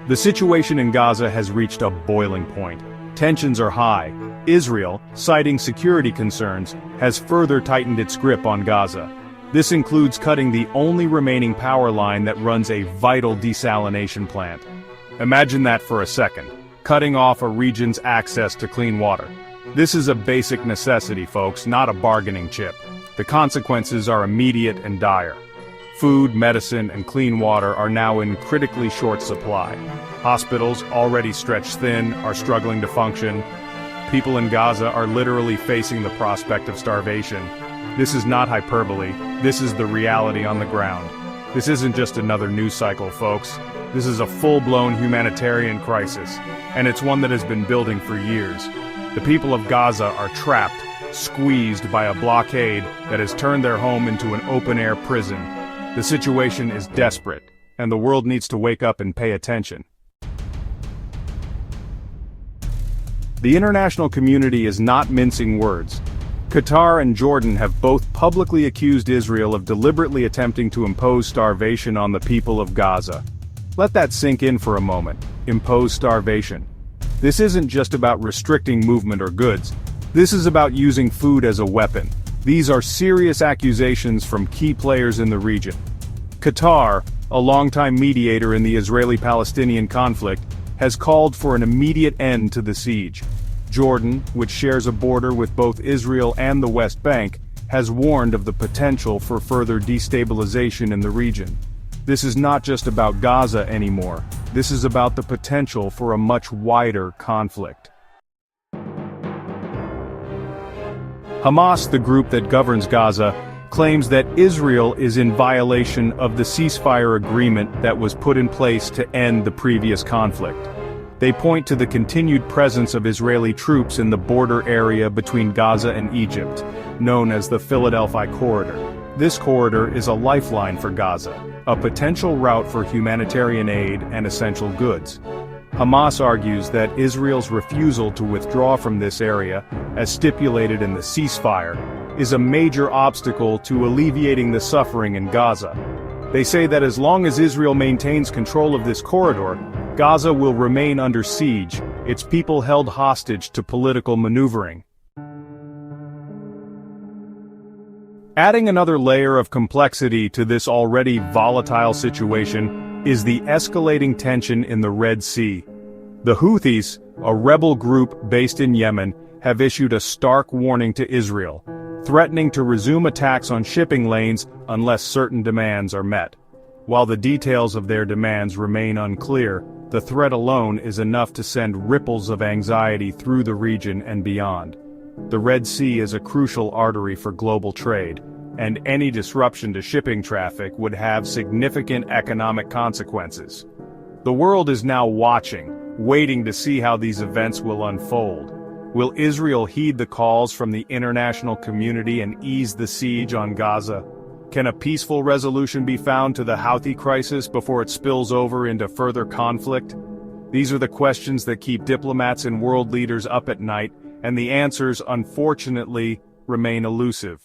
The situation in Gaza has reached a boiling point. Tensions are high. Israel, citing security concerns, has further tightened its grip on Gaza. This includes cutting the only remaining power line that runs a vital desalination plant. Imagine that for a second, cutting off a region's access to clean water. This is a basic necessity, folks, not a bargaining chip. The consequences are immediate and dire. Food, medicine, and clean water are now in critically short supply. Hospitals, already stretched thin, are struggling to function. People in Gaza are literally facing the prospect of starvation. This is not hyperbole, this is the reality on the ground. This isn't just another news cycle, folks. This is a full-blown humanitarian crisis, and it's one that has been building for years. The people of Gaza are trapped, squeezed by a blockade that has turned their home into an open-air prison. The situation is desperate, and the world needs to wake up and pay attention. The international community is not mincing words. Qatar and Jordan have both publicly accused Israel of deliberately attempting to impose starvation on the people of Gaza. Let that sink in for a moment. Impose starvation. This isn't just about restricting movement or goods. This is about using food as a weapon. These are serious accusations from key players in the region. Qatar, a longtime mediator in the Israeli-Palestinian conflict, has called for an immediate end to the siege. Jordan, which shares a border with both Israel and the West Bank, has warned of the potential for further destabilization in the region. This is not just about Gaza anymore. This is about the potential for a much wider conflict. Hamas, the group that governs Gaza, claims that Israel is in violation of the ceasefire agreement that was put in place to end the previous conflict. They point to the continued presence of Israeli troops in the border area between Gaza and Egypt, known as the Philadelphia Corridor. This corridor is a lifeline for Gaza, a potential route for humanitarian aid and essential goods. Hamas argues that Israel's refusal to withdraw from this area, as stipulated in the ceasefire, is a major obstacle to alleviating the suffering in Gaza. They say that as long as Israel maintains control of this corridor, Gaza will remain under siege, its people held hostage to political maneuvering. Adding another layer of complexity to this already volatile situation is the escalating tension in the Red Sea. The Houthis, a rebel group based in Yemen, have issued a stark warning to Israel, threatening to resume attacks on shipping lanes unless certain demands are met. While the details of their demands remain unclear, the threat alone is enough to send ripples of anxiety through the region and beyond. The Red Sea is a crucial artery for global trade, and any disruption to shipping traffic would have significant economic consequences. The world is now watching, waiting to see how these events will unfold. Will Israel heed the calls from the international community and ease the siege on Gaza? Can a peaceful resolution be found to the Houthi crisis before it spills over into further conflict? These are the questions that keep diplomats and world leaders up at night, and the answers, unfortunately, remain elusive.